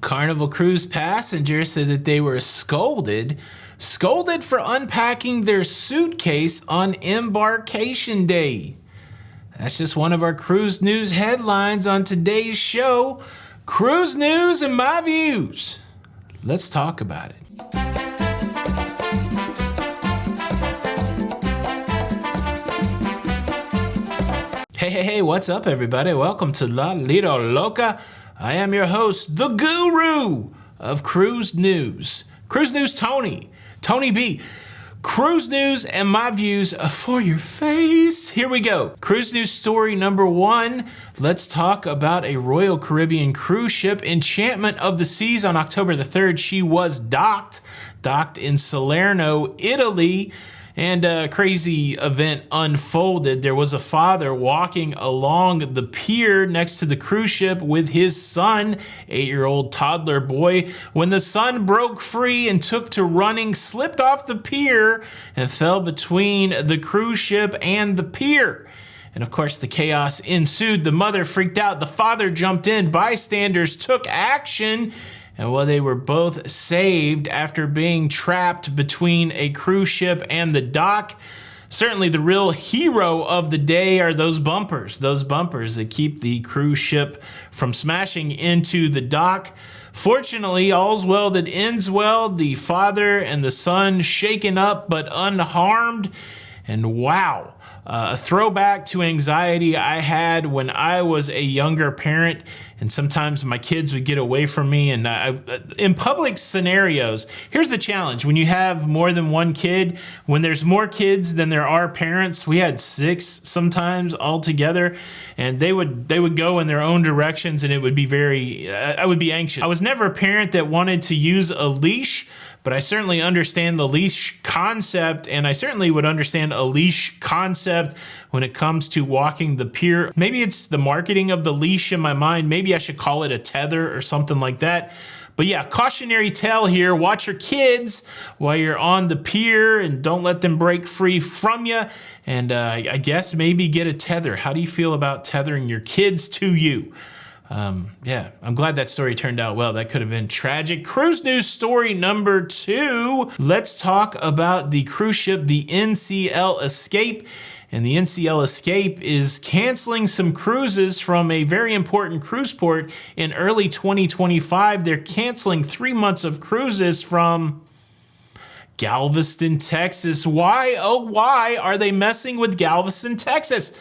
Carnival cruise passengers said that they were scolded for unpacking their suitcase on embarkation day. That's just one of our cruise news headlines on today's show. Cruise news and my views. Let's talk about it. Hey, what's up, everybody? Welcome to La Lido Loca. I am your host, the guru of cruise news. Cruise news Tony B. Cruise news and my views for your face. Here we go. Cruise news story number one. Let's talk about a Royal Caribbean cruise ship, Enchantment of the Seas. On October the 3rd, she was docked in Salerno, Italy. And a crazy event unfolded. There was a father walking along the pier next to the cruise ship with his son, 8-year-old toddler boy. When the son broke free and took to running, slipped off the pier and fell between the cruise ship and the pier. And of course, the chaos ensued. The mother freaked out. The father jumped in. Bystanders took action. And while they were both saved after being trapped between a cruise ship and the dock, certainly the real hero of the day are those bumpers that keep the cruise ship from smashing into the dock. Fortunately, all's well that ends well. The father and the son shaken up but unharmed. And wow, a throwback to anxiety I had when I was a younger parent, and sometimes my kids would get away from me. And in public scenarios, here's the challenge. When you have more than one kid, when there's more kids than there are parents, we had 6 sometimes all together, and they would go in their own directions, and it would be I would be anxious. I was never a parent that wanted to use a leash, but I certainly understand the leash concept, and I certainly would understand a leash concept when it comes to walking the pier. Maybe it's the marketing of the leash in my mind. Maybe I should call it a tether or something like that. But yeah, cautionary tale here. Watch your kids while you're on the pier and don't let them break free from you. And I guess maybe get a tether. How do you feel about tethering your kids to you? Yeah, I'm glad that story turned out well. That could have been tragic. Cruise news story number 2. Let's talk about the cruise ship, the NCL Escape. And the NCL Escape is canceling some cruises from a very important cruise port in early 2025. They're canceling 3 months of cruises from Galveston, Texas. Why, oh why are they messing with Galveston, Texas?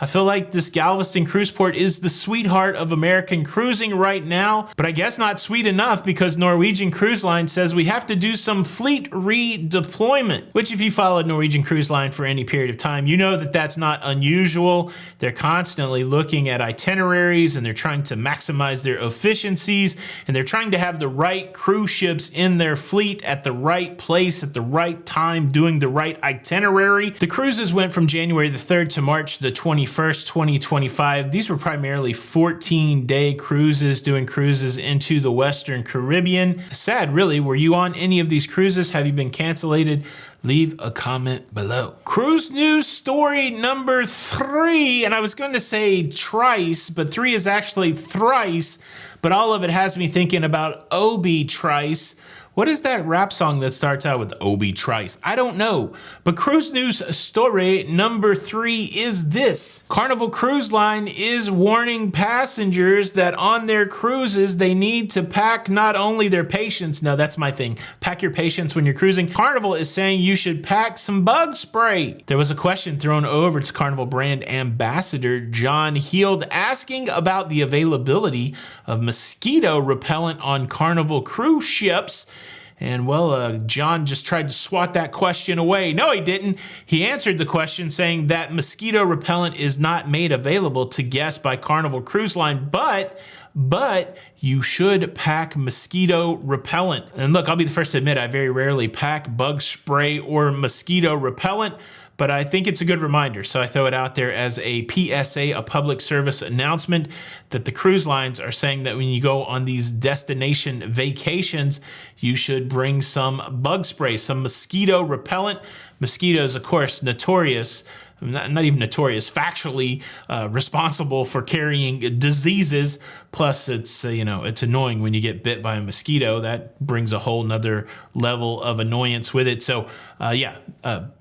I feel like this Galveston cruise port is the sweetheart of American cruising right now, but I guess not sweet enough because Norwegian Cruise Line says we have to do some fleet redeployment, which if you followed Norwegian Cruise Line for any period of time, you know that that's not unusual. They're constantly looking at itineraries and they're trying to maximize their efficiencies, and they're trying to have the right cruise ships in their fleet at the right place at the right time, doing the right itinerary. The cruises went from January the 3rd to March the 21st, 2025. These were primarily 14-day cruises, doing cruises into the Western Caribbean. Sad, really. Were you on any of these cruises? Have you been canceled? Leave a comment below. Cruise news story number 3, and I was going to say trice, but 3 is actually thrice, but all of it has me thinking about Obi Trice. What is that rap song that starts out with Obi Trice? I don't know. But cruise news story number 3 is this. Carnival Cruise Line is warning passengers that on their cruises, they need to pack not only their patience. No, that's my thing. Pack your patience when you're cruising. Carnival is saying you should pack some bug spray. There was a question thrown over to Carnival brand ambassador John Heald asking about the availability of mosquito repellent on Carnival cruise ships. And well, John just tried to swat that question away. No, he didn't. He answered the question saying that mosquito repellent is not made available to guests by Carnival Cruise Line, but you should pack mosquito repellent. And look, I'll be the first to admit I very rarely pack bug spray or mosquito repellent, but I think it's a good reminder. So I throw it out there as a PSA, a public service announcement, that the cruise lines are saying that when you go on these destination vacations, you should bring some bug spray, some mosquito repellent. Mosquitoes, of course, notorious not even notorious, factually responsible for carrying diseases. Plus, it's it's annoying when you get bit by a mosquito. That brings a whole nother level of annoyance with it. So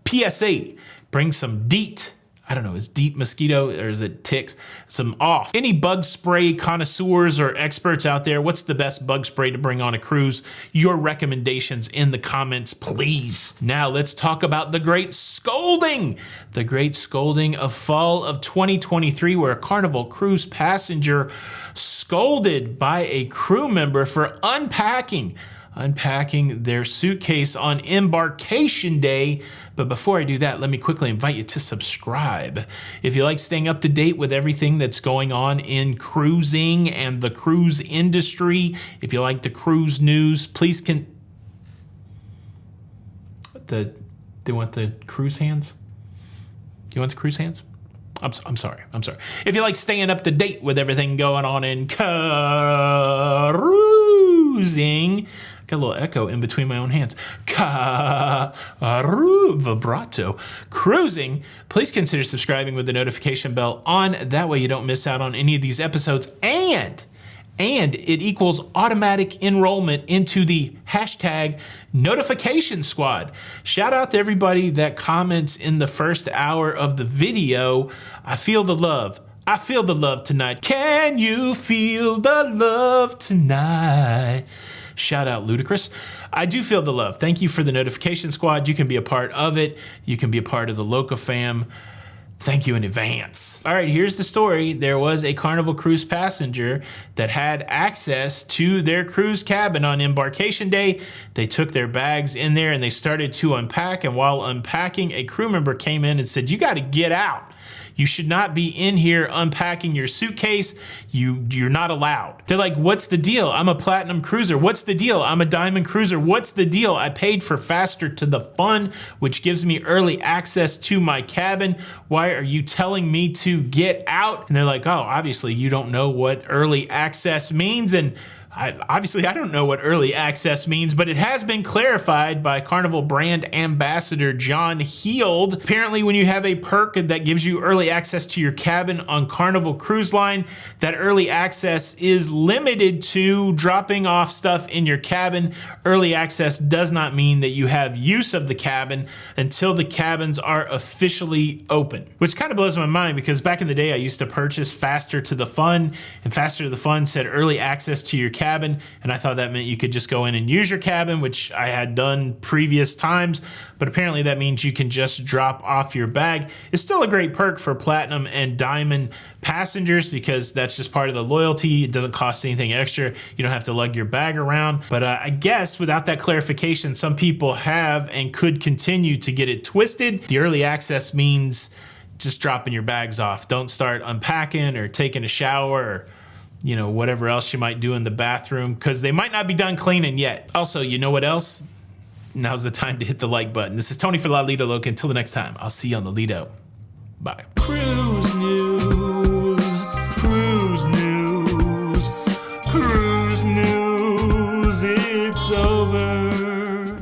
PSA, bring some DEET. I don't know, is DEET mosquito or is it ticks? Some off. Any bug spray connoisseurs or experts out there, what's the best bug spray to bring on a cruise? Your recommendations in the comments, please. Now let's talk about the great scolding. The great scolding of fall of 2023, where a Carnival cruise passenger scolded by a crew member for unpacking their suitcase on embarkation day. But before I do that, let me quickly invite you to subscribe. If you like staying up to date with everything that's going on in cruising and the cruise industry, if you like the cruise news, please they want the cruise hands? Do you want the cruise hands? I'm sorry. If you like staying up to date with everything going on in cruising, got a little echo in between my own hands. Vibrato. Cruising. Please consider subscribing with the notification bell on. That way you don't miss out on any of these episodes. And it equals automatic enrollment into the hashtag notification squad. Shout out to everybody that comments in the first hour of the video. I feel the love. I feel the love tonight. Can you feel the love tonight? Shout out Ludacris. I do feel the love. Thank you for the notification squad. You can be a part of it. You can be a part of the Loca fam. Thank you in advance. All right, here's the story. There was a Carnival cruise passenger that had access to their cruise cabin on embarkation day. They took their bags in there and they started to unpack. And while unpacking, a crew member came in and said, "You got to get out. You should not be in here unpacking your suitcase. You're not allowed." They're like, "What's the deal? I'm a platinum cruiser. What's the deal? I'm a diamond cruiser. What's the deal? I paid for Faster to the Fun, which gives me early access to my cabin. Why are you telling me to get out?" And they're like, "Oh, obviously you don't know what early access means." And I don't know what early access means, but it has been clarified by Carnival brand ambassador John Heald. Apparently, when you have a perk that gives you early access to your cabin on Carnival Cruise Line, that early access is limited to dropping off stuff in your cabin. Early access does not mean that you have use of the cabin until the cabins are officially open, which kind of blows my mind because back in the day, I used to purchase Faster to the Fun, and Faster to the Fun said early access to your cabin, and I thought that meant you could just go in and use your cabin, which I had done previous times, but apparently that means you can just drop off your bag. It's still a great perk for platinum and diamond passengers because that's just part of the loyalty. It doesn't cost anything extra. You don't have to lug your bag around. But I guess without that clarification, some people have and could continue to get it twisted. The early access means just dropping your bags off. Don't start unpacking or taking a shower or whatever else you might do in the bathroom, because they might not be done cleaning yet. Also, you know what else? Now's the time to hit the like button. This is Tony for La Lido Loca. Until the next time, I'll see you on the Lido. Bye.